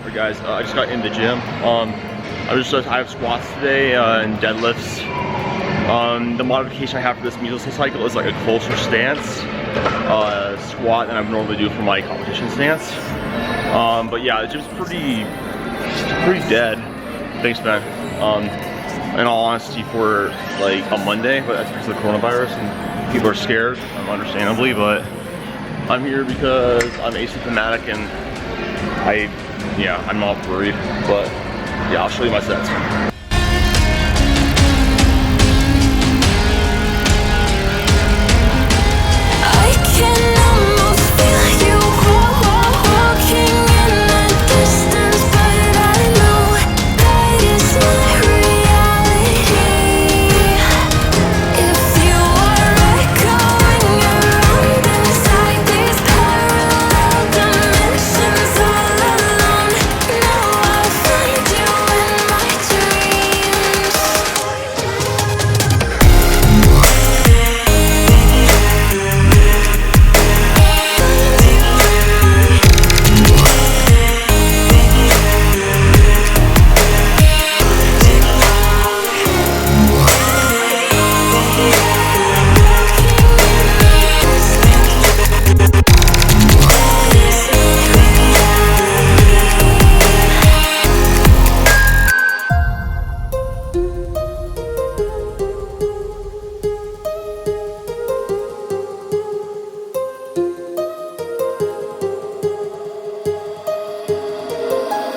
Alright guys, I just got in the gym. I have squats today and deadlifts. The modification I have for this mesocycle cycle is like a closer stance squat than I would normally do for my competition stance. But yeah, the gym's pretty dead. Thanks, man. In all honesty, for like a Monday, but that's because of the coronavirus and people are scared, understandably. But I'm here because I'm asymptomatic and I'm not worried. But yeah, I'll show you my sets.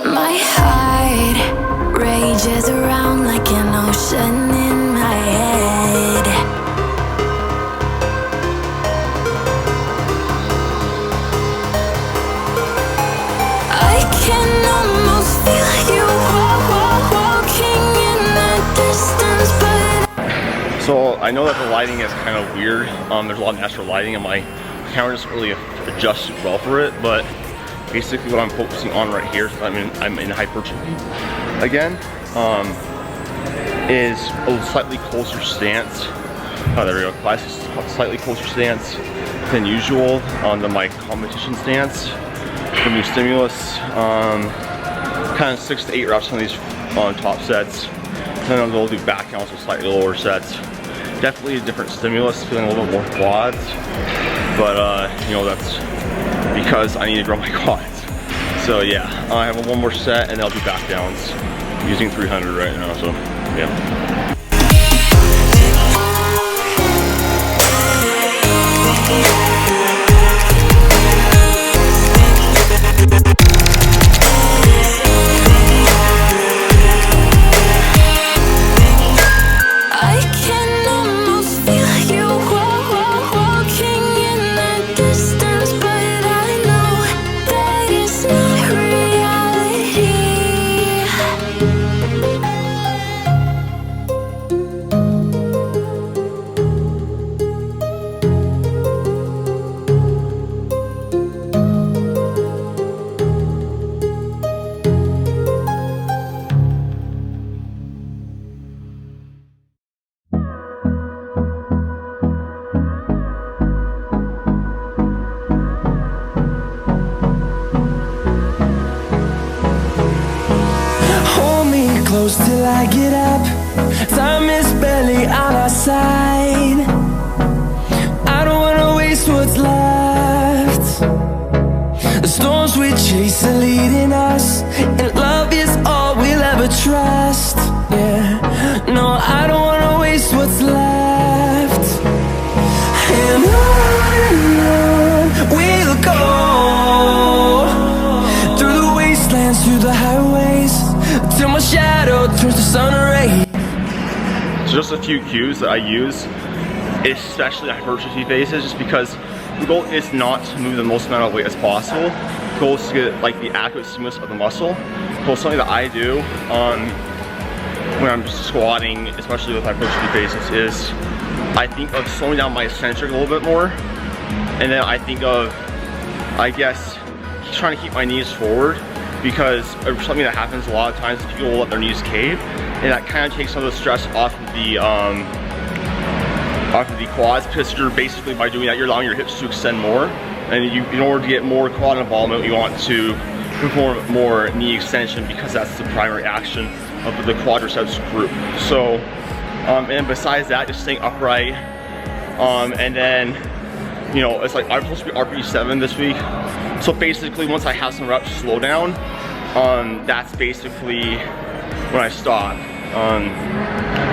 My heart rages around like an ocean in my head. I can almost feel you walking in the distance, but So I know that the lighting is kind of weird. There's a lot of natural lighting and my camera doesn't really adjust well for it, but basically what I'm focusing on right here, so I'm in hypertrophy again, is a slightly closer stance. Oh, there we go. Slightly closer stance than usual on my competition stance. For new stimulus, kind of 6 to 8 reps on these top sets. Then I'll do back counts with slightly lower sets. Definitely a different stimulus, feeling a little bit more quads, but you know, that's because I need to grow my quads. So yeah, I have one more set and I'll do back downs using 300 right now, so yeah. Close till I get up. Time is barely on our side. I don't wanna waste what's left. The storms we chase are leading us, and love is all we'll ever trust. Yeah, no, I don't wanna waste what's left. And on we'll go, through the wastelands, through the highways, till my shadow turns to sun rays. So just a few cues that I use, especially at hypertrophy phases, just because the goal is not to move the most amount of weight as possible. The goal is to get like the accurate stimulus of the muscle. So something that I do when I'm just squatting, especially with hypertrophy phases, is I think of slowing down my eccentric a little bit more, and then I think of, I guess, trying to keep my knees forward, because something that happens a lot of times is people will let their knees cave, and that kind of takes some of the stress off of the quads, because you're basically, by doing that, you're allowing your hips to extend more, and in order to get more quad involvement, you want to perform more knee extension because that's the primary action of the quadriceps group. So, and besides that, just staying upright. And then, you know, it's like I'm supposed to be RPE 7 this week. So basically, once I have some reps slow down, that's basically when I stop.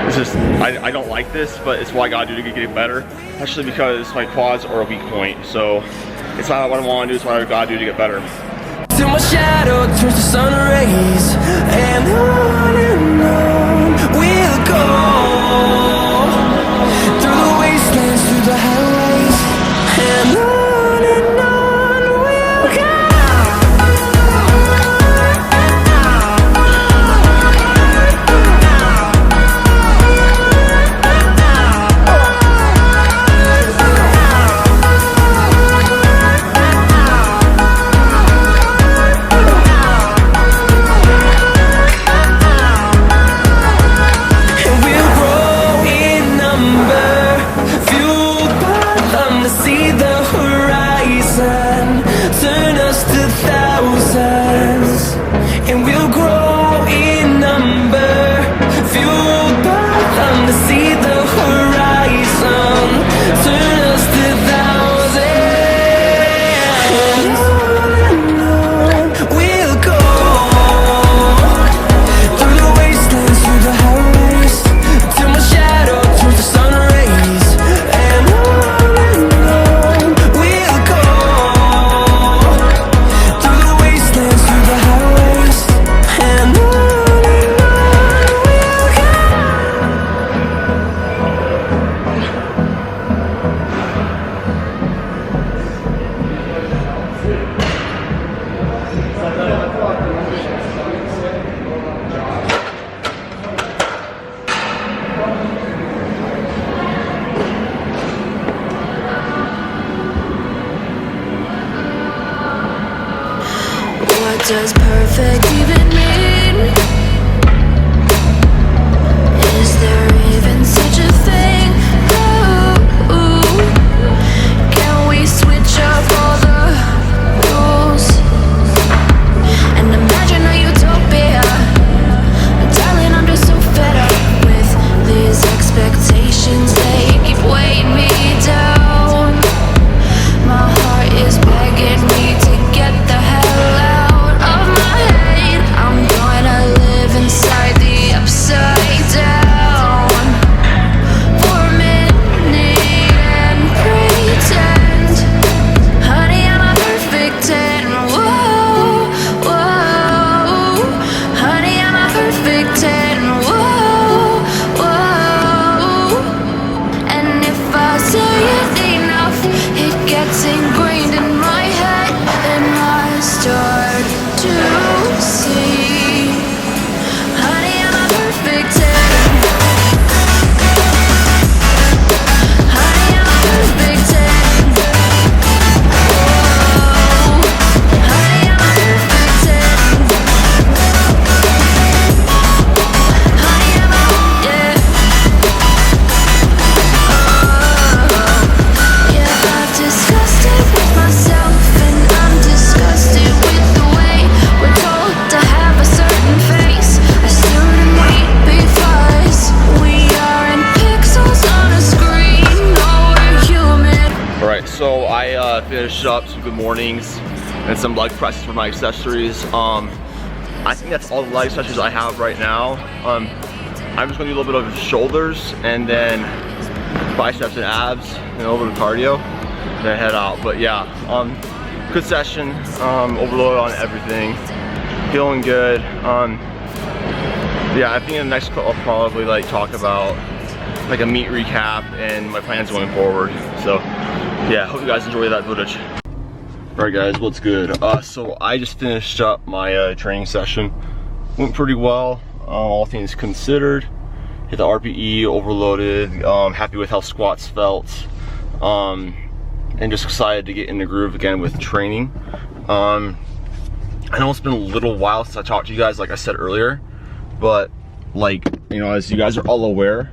It's just, I don't like this, but it's what I gotta do to get it better, especially because my quads are a weak point. So it's not what I wanna do, it's what I gotta do to get better. Till my shadow turns to sun rays, and on we'll go, through the wastelands, through the highways, and on we'll go. What does perfect even mean? Is there even such a thing? Ooh, can we switch up all the rules and imagine a utopia? Darling, I'm just so fed up with these expectations. They keep weighing me down. My heart is begging me to get the hell out of my head. I'm gonna live inside the upside down for a minute and pretend, honey, I'm a perfect 10. Whoa, whoa, honey, I'm a perfect 10. Whoa, whoa, and if I say it enough, it gets ingrained in my head, and I start to see, honey, I'm a perfect 10. Honey, I'm a perfect 10. Whoa, honey, I'm a perfect 10. Honey, I'm a, yeah. Yeah, I've discussed it with myself, and I'm disgusted with the way we're told to have a certain face. I stood and wait because we aren't pixels on a screen. No, we're human. Alright, so I finished up some good mornings and some leg presses for my accessories. I think that's all the leg accessories I have right now. I'm just gonna do a little bit of shoulders and then biceps and abs and a little bit of cardio, then head out. But yeah, good session, overload on everything, feeling good. Yeah, I think in the next clip I'll probably like talk about like a meet recap and my plans going forward. So yeah, hope you guys enjoy that footage. Alright guys, what's good? So I just finished up my training session. Went pretty well, all things considered. Hit the RPE, overloaded, happy with how squats felt, and just excited to get in the groove again with training. I know it's been a little while since I talked to you guys, like I said earlier, but like, you know, as you guys are all aware,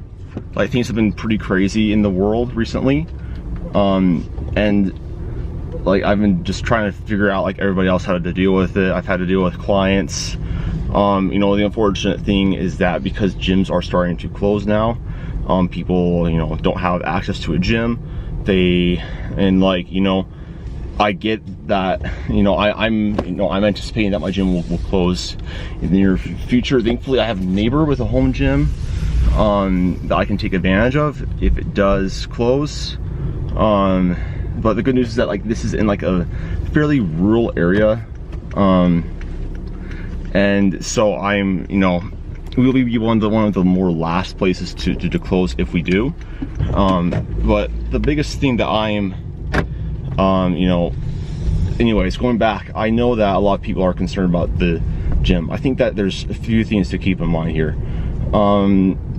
like things have been pretty crazy in the world recently, and like I've been just trying to figure out, like everybody else, how to deal with it. I've had to deal with clients. You know, the unfortunate thing is that because gyms are starting to close now, people, you know, don't have access to a gym. And like, you know, I get that, you know, I'm anticipating that my gym will close in the near future. Thankfully, I have a neighbor with a home gym that I can take advantage of if it does close. But the good news is that, like, this is in like a fairly rural area, and so I'm, you know, we'll be one of the more last places to close if we do. But the biggest thing that I'm, you know, anyways, going back, I know that a lot of people are concerned about the gym. I think that there's a few things to keep in mind here.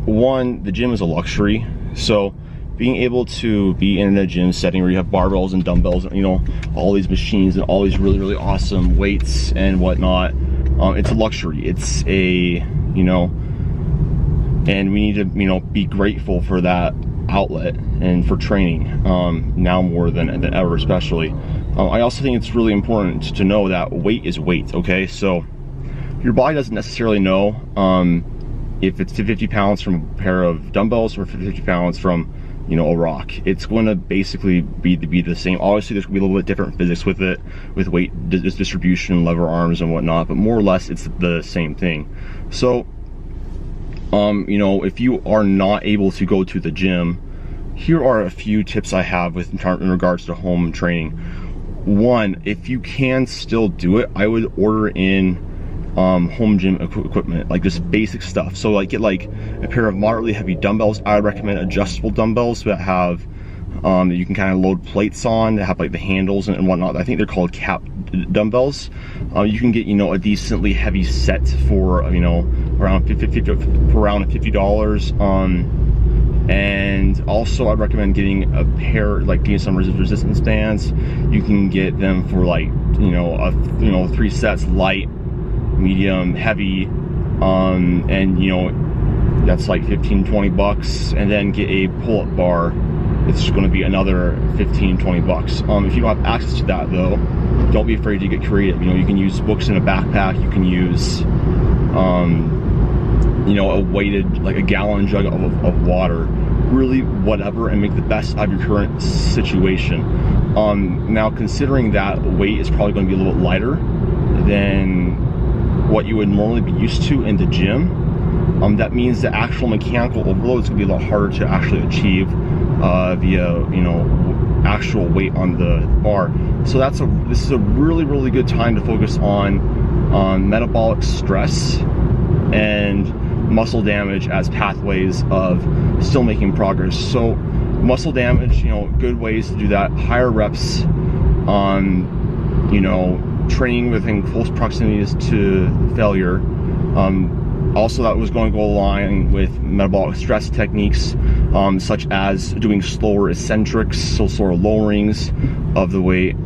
One, the gym is a luxury, so being able to be in a gym setting where you have barbells and dumbbells, you know, all these machines and all these really awesome weights and whatnot, it's a luxury. It's a, you know, and we need to, you know, be grateful for that outlet and for training, now more than ever, especially. I also think it's really important to know that weight is weight, okay? So your body doesn't necessarily know if it's 50 pounds from a pair of dumbbells or 50 pounds from, you know, a rock. It's going to basically be the same. Obviously, there's going to be a little bit different physics with it, with weight distribution, lever arms and whatnot, but more or less it's the same thing. So, you know, if you are not able to go to the gym, here are a few tips I have in regards to home training. One, if you can still do it, I would order in home gym equipment, like just basic stuff. So like get like a pair of moderately heavy dumbbells. I would recommend adjustable dumbbells that have that you can kind of load plates on, that have like the handles and whatnot. I think they're called cap dumbbells. You can get, you know, a decently heavy set for, you know, around $50. And also I'd recommend getting a pair, like getting some resistance bands. You can get them for like, you know, 3 sets, light, medium, heavy, and you know, that's like 15-20 bucks. And then get a pull-up bar. It's going to be another 15-20 bucks. If you don't have access to that though, don't be afraid to get creative. You know, you can use books in a backpack. You can use you know, a weighted, like a gallon jug of water, really whatever, and make the best out of your current situation. Now, considering that weight is probably going to be a little bit lighter than what you would normally be used to in the gym, that means the actual mechanical overload is going to be a lot harder to actually achieve via, you know, actual weight on the bar. So this is a really good time to focus on metabolic stress and muscle damage as pathways of still making progress. So muscle damage, you know, good ways to do that: higher reps, you know, training within close proximities to failure. Also, that was going to go along with metabolic stress techniques, such as doing slower eccentrics, so slower lowerings of the weight,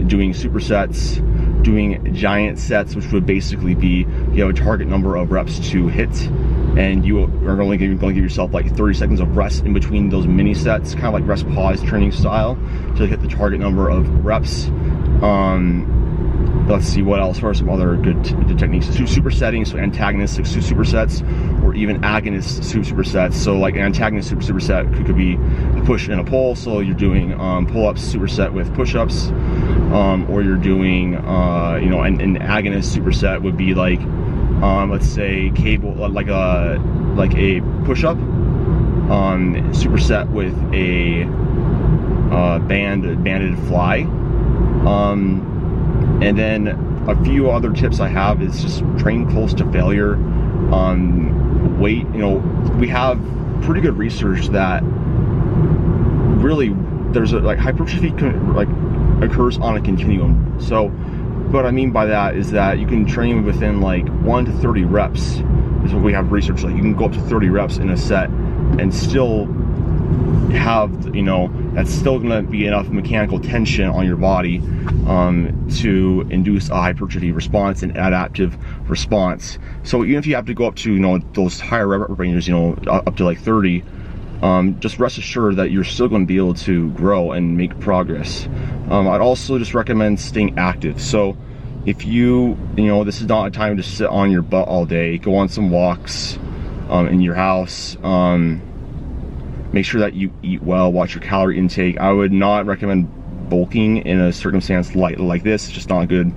doing supersets, doing giant sets, which would basically be, you have a target number of reps to hit, and you are only going to give yourself like 30 seconds of rest in between those mini sets, kind of like rest pause training style, to hit the target number of reps. Let's see what else. What are some other good techniques? Supersetting, so antagonistic supersets, or even agonist supersets. So like an antagonist superset could be a push and a pull. So you're doing pull-ups superset with push-ups, or you're doing you know, an agonist superset would be like, let's say cable, like a push-up, superset with a banded fly. And then a few other tips I have is just train close to failure. Weight, you know, we have pretty good research that really there's a, like, hypertrophy like occurs on a continuum. So what I mean by that is that you can train within like 1 to 30 reps is what we have research. Like you can go up to 30 reps in a set and still have, you know, that's still going to be enough mechanical tension on your body to induce a hypertrophy response and adaptive response. So even if you have to go up to, you know, those higher rep ranges, you know, up to like 30, just rest assured that you're still going to be able to grow and make progress. I'd also just recommend staying active. So if you know, this is not a time to sit on your butt all day. Go on some walks in your house. Make sure that you eat well, watch your calorie intake. I would not recommend bulking in a circumstance like this. It's just not good.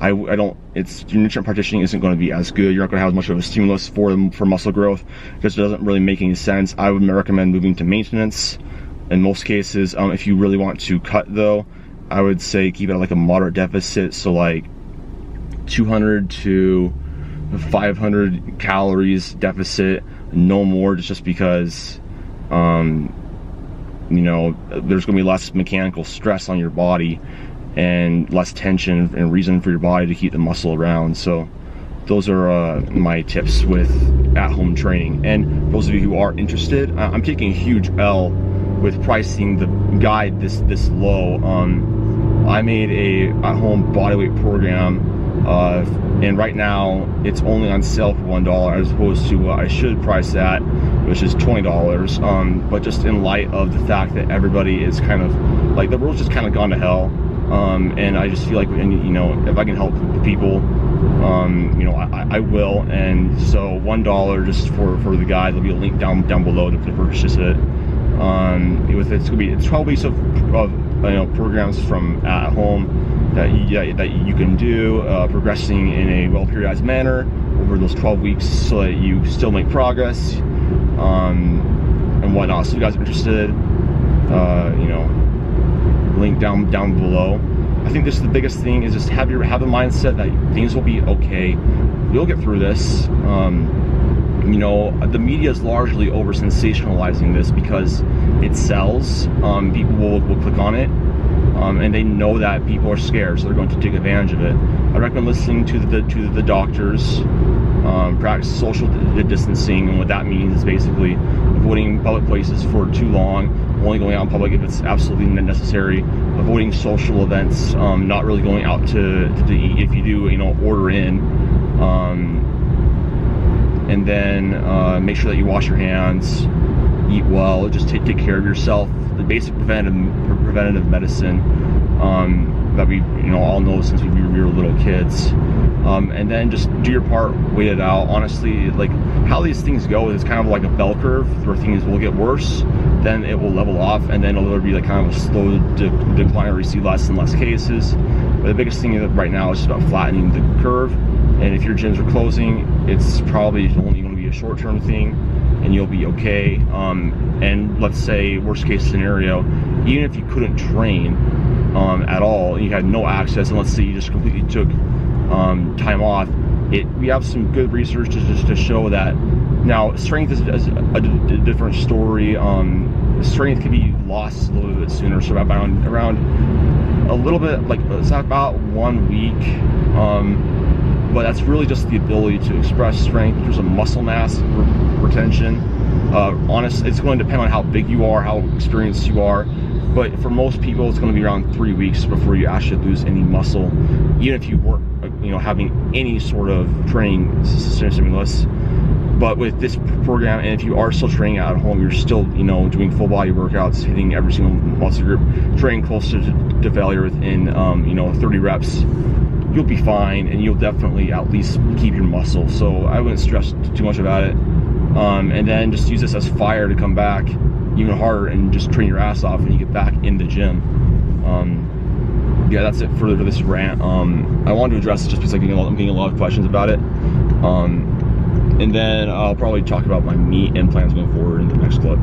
Your nutrient partitioning isn't going to be as good. You're not going to have as much of a stimulus for muscle growth, because it doesn't really make any sense. I would recommend moving to maintenance in most cases. If you really want to cut though, I would say keep it at like a moderate deficit, so like 200 to 500 calories deficit, no more, just because you know, there's going to be less mechanical stress on your body and less tension and reason for your body to keep the muscle around. So those are my tips with at-home training. And for those of you who are interested, I'm taking a huge L with pricing the guide this low. I made a at-home bodyweight program, and right now it's only on sale for $1, as opposed to what I should price at, which is $20. But just in light of the fact that everybody is kind of like, the world's just kind of gone to hell, and I just feel like, you know, if I can help the people, you know, I will. And so $1 just for the guide. There'll be a link down below to purchase it. It's gonna be 12 weeks of you know, programs from at home that you can do, progressing in a well periodized manner over those 12 weeks, so that you still make progress, and whatnot. So if you guys are interested, you know, link down below. I think this is the biggest thing, is just have the mindset that things will be okay. You'll get through this. You know, the media is largely over sensationalizing this because it sells. People will click on it, and they know that people are scared, so they're going to take advantage of it. I recommend listening to the doctors, practice social distancing, and what that means is basically avoiding public places for too long, only going out in public if it's absolutely necessary, avoiding social events, not really going out to eat. If you do, you know, order in, and then make sure that you wash your hands, eat well, just take care of yourself. The basic preventative medicine that we, you know, all know since we were little kids. And then just do your part, wait it out. Honestly, like how these things go is kind of like a bell curve, where things will get worse, then it will level off, and then it'll be like kind of a slow decline where you see less and less cases. But the biggest thing right now is just about flattening the curve. And if your gyms are closing, it's probably only going to be a short-term thing, and you'll be okay. And let's say worst case scenario, even if you couldn't train at all, you had no access, and let's say you just completely took time off, we have some good research to show that. Now, strength is a different story. Strength can be lost a little bit sooner, so around a little bit, like it's about 1 week. But that's really just the ability to express strength in terms of muscle mass retention. Honestly, it's going to depend on how big you are, how experienced you are. But for most people, it's going to be around 3 weeks before you actually lose any muscle, even if you weren't, you know, having any sort of training stimulus. But with this program, and if you are still training at home, you're still, you know, doing full body workouts, hitting every single muscle group, training close to failure within, you know, 30 reps. You'll be fine, and you'll definitely at least keep your muscle. So I wouldn't stress too much about it. And then just use this as fire to come back even harder and just train your ass off when you get back in the gym. Yeah, that's it for this rant. I wanted to address it just because I'm getting a lot of questions about it. And then I'll probably talk about my meet and plans going forward in the next clip.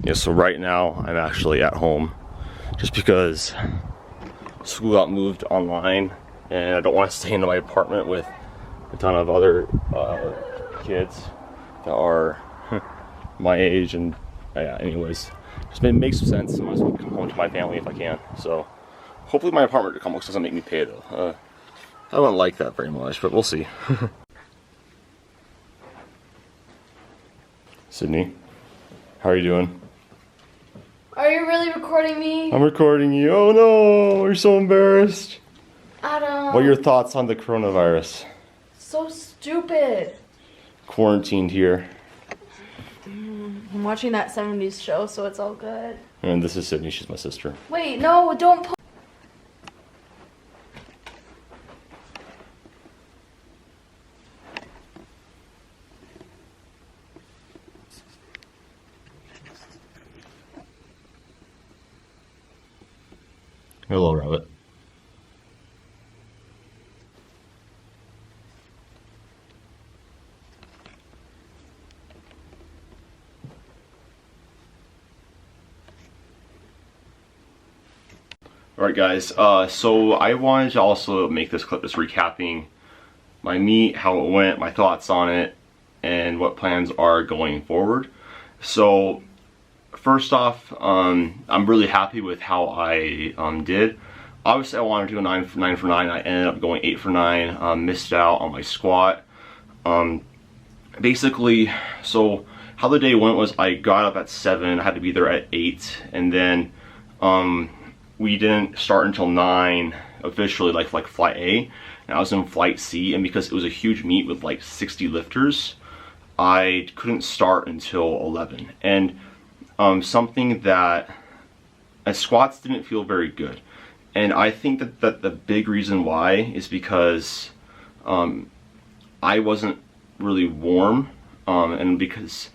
Yeah, so right now I'm actually at home just because school got moved online, and I don't want to stay in my apartment with a ton of other kids that are my age. And yeah, anyways, just makes some sense. I might as well come home to my family if I can. So hopefully my apartment complex doesn't make me pay though. I don't like that very much, but we'll see. Sydney, how are you doing? Are you really recording me? I'm recording you. Oh no, you're so embarrassed. Adam. What are your thoughts on the coronavirus? So stupid. Quarantined here. I'm watching that 70s show, so it's all good. And this is Sydney, she's my sister. Wait, no, don't put. Hello, Rabbit. Alright guys, so I wanted to also make this clip just recapping my meet, how it went, my thoughts on it, and what plans are going forward. So first off, I'm really happy with how I did. Obviously I wanted to go 9 for 9. I ended up going 8 for 9, missed out on my squat. Basically, so how the day went was I got up at 7, I had to be there at 8, and then we didn't start until 9 officially, like flight A, and I was in flight C, and because it was a huge meet with like 60 lifters, I couldn't start until 11. And something that squats didn't feel very good, and I think that the big reason why is because I wasn't really warm, and because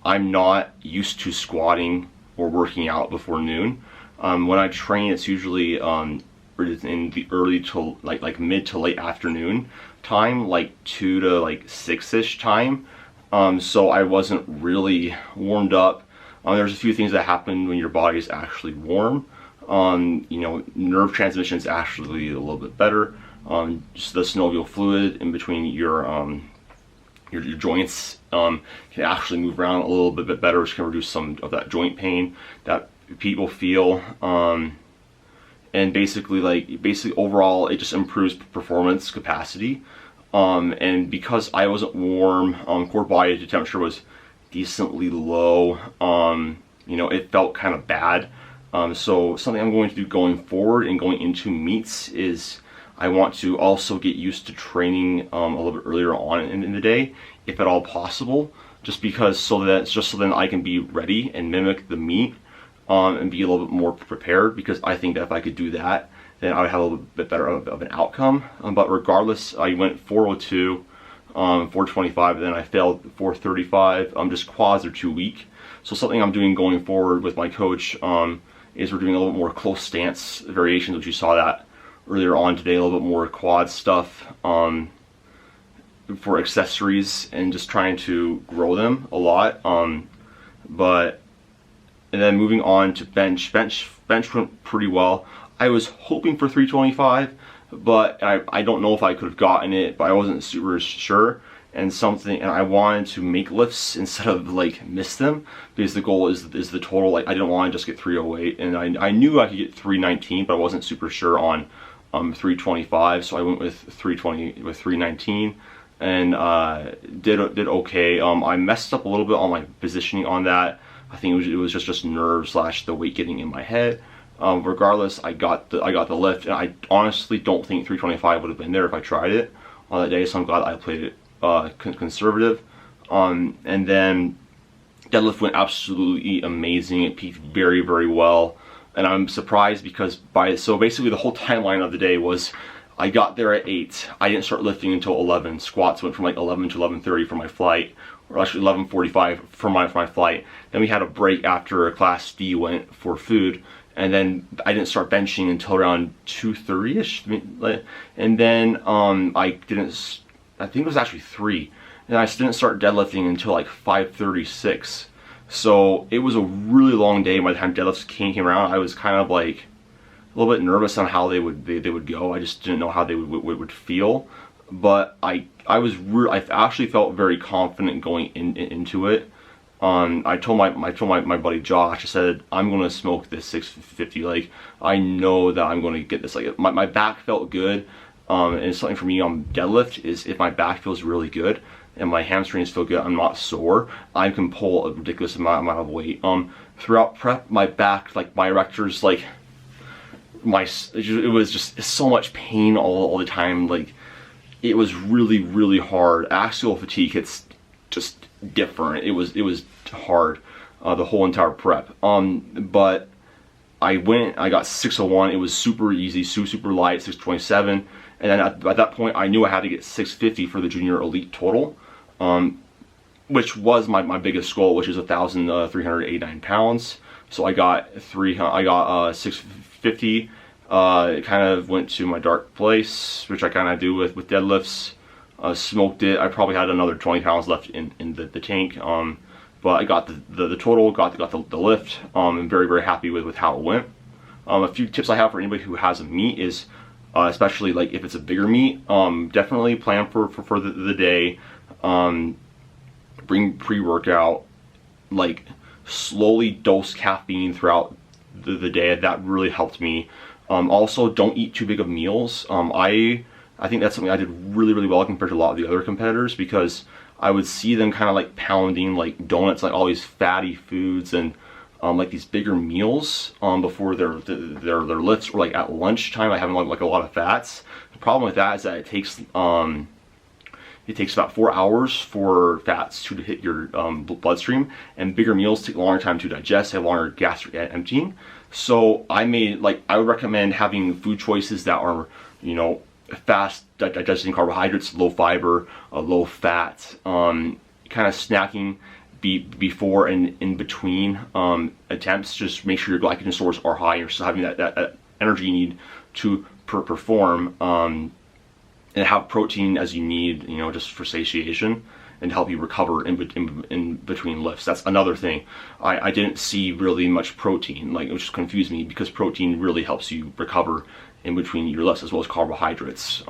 I'm not used to squatting or working out before noon. When I train, it's usually in the early to like mid to late afternoon time, like 2 to like 6ish time. So I wasn't really warmed up. There's a few things that happen when your body is actually warm. You know, nerve transmission is actually a little bit better. Just the synovial fluid in between your joints can actually move around a little bit better, which can reduce some of that joint pain that people feel. And basically overall it just improves performance capacity. And because I wasn't warm, core body temperature was decently low, you know, it felt kind of bad. So something I'm going to do going forward and going into meets is I want to also get used to training a little bit earlier on in the day, if at all possible, just so then I can be ready and mimic the meet, and be a little bit more prepared, because I think that if I could do that, then I would have a little bit better of an outcome. But regardless, I went 402, 425, and then I failed 435. Just quads are too weak. So something I'm doing going forward with my coach is we're doing a little bit more close stance variations, which you saw that earlier on today, a little bit more quad stuff for accessories, and just trying to grow them a lot. And then moving on to bench went pretty well. I was hoping for 325, but I don't know if I could have gotten it, but I wasn't super sure. And I wanted to make lifts instead of like miss them, because the goal is the total. Like I didn't want to just get 308, and I knew I could get 319, but I wasn't super sure on 325, so I went with 319, and did okay. I messed up a little bit on my positioning on that. I think it was just nerves / the weight getting in my head. Regardless, I got the lift, and I honestly don't think 325 would have been there if I tried it on that day. So I'm glad I played it conservative. And then deadlift went absolutely amazing. It peaked very, very well, and I'm surprised because so basically the whole timeline of the day was I got there at 8. I didn't start lifting until 11. Squats went from like 11 to 11:30 for my flight, or actually 11:45 for my flight. Then we had a break after class D went for food, and then I didn't start benching until around 2:30ish. And then I think it was actually 3, and I didn't start deadlifting until like 5:36. So it was a really long day. By the time deadlifts came around, I was kind of like a little bit nervous on how they would go. I just didn't know how they would feel. But I actually felt very confident going into it. I told my buddy Josh, I said, I'm gonna smoke this 650. Like, I know that I'm gonna get this. Like, my back felt good, and it's something for me on deadlift is if my back feels really good and my hamstrings feel good, I'm not sore, I can pull a ridiculous amount of weight. Throughout prep, my back, like my erectors, like it was just so much pain all the time. Like, it was really hard. Axial fatigue, it's just different. It was hard, the whole entire prep. But I got 601. It was super easy, super light, 627. And then at that point, I knew I had to get 650 for the junior elite total, which was my biggest goal, which is 1,389 pounds. So I got 650. It kind of went to my dark place, which I kind of do with deadlifts. Smoked it. I probably had another 20 pounds left in the tank. But I got the total, got the lift. I'm very happy with how it went. A few tips I have for anybody who has a meet is, especially like if it's a bigger meet, definitely plan for the day. Bring pre-workout, like slowly dose caffeine throughout the day. That really helped me. Also, don't eat too big of meals. I think that's something I did really well compared to a lot of the other competitors, because I would see them kind of like pounding like donuts, like all these fatty foods, and like these bigger meals before their lifts, or like at lunchtime, I have like a lot of fats. The problem with that is that it takes about 4 hours for fats to hit your bloodstream, and bigger meals take a longer time to digest, have longer gastric emptying. So I would recommend having food choices that are, you know, fast digesting carbohydrates, low fiber, low fat, kind of snacking before and in between attempts. Just make sure your glycogen stores are high, you're still having that energy you need to perform, and have protein as you need, you know, just for satiation and help you recover in between lifts. That's another thing. I didn't see really much protein, which confused me, because protein really helps you recover in between your lifts, as well as carbohydrates.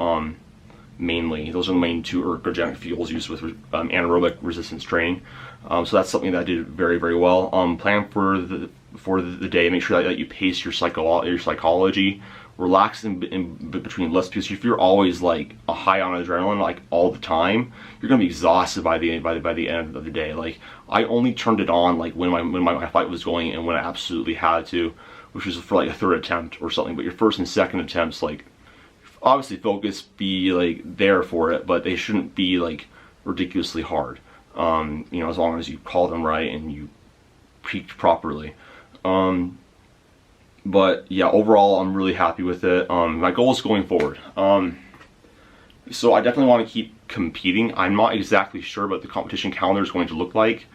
Mainly, those are the main two ergogenic fuels used with anaerobic resistance training. So that's something that I did very well. Plan for the day. Make sure that you pace your psychology. Relax in between lifts, because if you're always like a high on adrenaline like all the time, you're gonna be exhausted by the end of the day. Like, I only turned it on like when my fight was going and when I absolutely had to, which was for like a third attempt or something. But your first and second attempts, like, obviously focus, be like there for it, but they shouldn't be like ridiculously hard. You know, as long as you call them right and you peaked properly. But yeah, overall, I'm really happy with it. My goals going forward. So I definitely want to keep competing. I'm not exactly sure what the competition calendar is going to look like,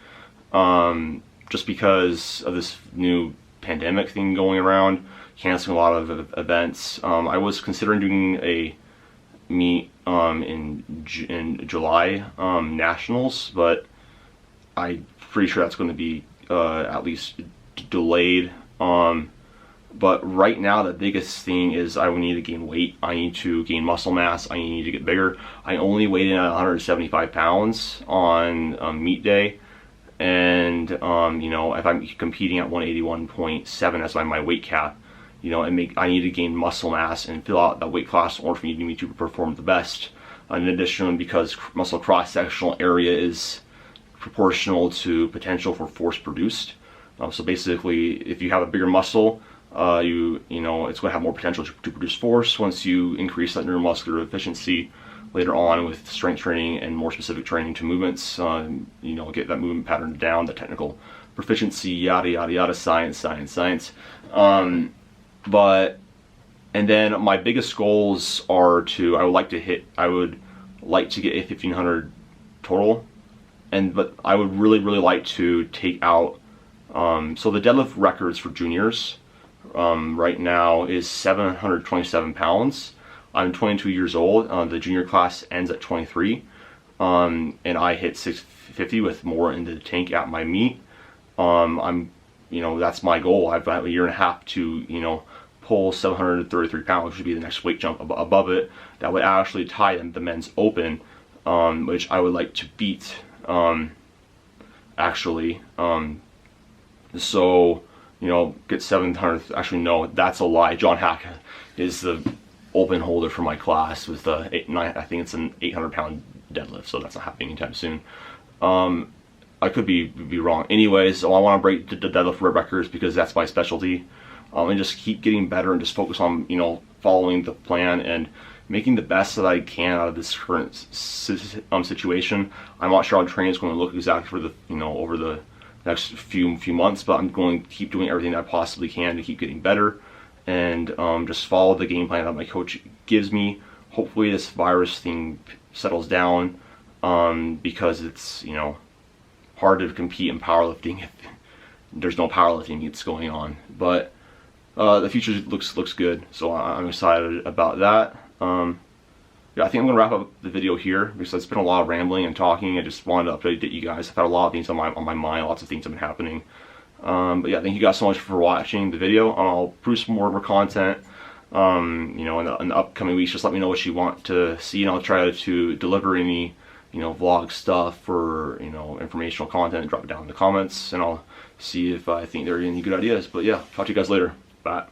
just because of this new pandemic thing going around, canceling a lot of events. I was considering doing a meet in July, nationals, but I'm pretty sure that's going to be at least delayed. But right now, the biggest thing is I would need to gain weight. I need to gain muscle mass. I need to get bigger. I only weighed in at 175 pounds on meet day. And, you know, if I'm competing at 181.7 as my weight cap, you know, I need to gain muscle mass and fill out that weight class in order for me to perform the best. In addition, because muscle cross-sectional area is proportional to potential for force produced. So basically, if you have a bigger muscle, you know, it's going to have more potential to produce force once you increase that neuromuscular efficiency later on with strength training and more specific training to movements. You know, get that movement pattern down, the technical proficiency, yada yada, science. And then my biggest goals are I would like to get a 1,500 total, but I would really like to take out. So the deadlift records for juniors right now is 727 pounds. I'm 22 years old. The junior class ends at 23, and I hit 650 with more in the tank at my meet. You know, that's my goal. I've got a year and a half to, you know, pull 733 pounds, which would be the next weight jump above it. That would actually tie the men's open, which I would like to beat. Actually. So, you know, get 700. Actually, no, that's a lie. John Hack is the open holder for my class with I think it's an 800-pound deadlift, so that's not happening anytime soon. I could be wrong. Anyways, so I want to break the deadlift records because that's my specialty. and just keep getting better and just focus on, you know, following the plan and making the best that I can out of this current situation. I'm not sure how training is going to look exactly for the, you know, over the next few months, but I'm going to keep doing everything that I possibly can to keep getting better and just follow the game plan that my coach gives me. Hopefully this virus thing settles down, because it's, you know, hard to compete in powerlifting if there's no powerlifting meets going on. But the future looks good, so I'm excited about that. Yeah, I think I'm gonna wrap up the video here because it's been a lot of rambling and talking. I just wanted to update you guys. I've had a lot of things on my mind, lots of things have been happening. But yeah, thank you guys so much for watching the video. I'll produce more content, you know, in the upcoming weeks. Just let me know what you want to see, and I'll try to deliver any, you know, vlog stuff or, you know, informational content. Drop it down in the comments, and I'll see if I think there are any good ideas. But yeah, talk to you guys later. Bye.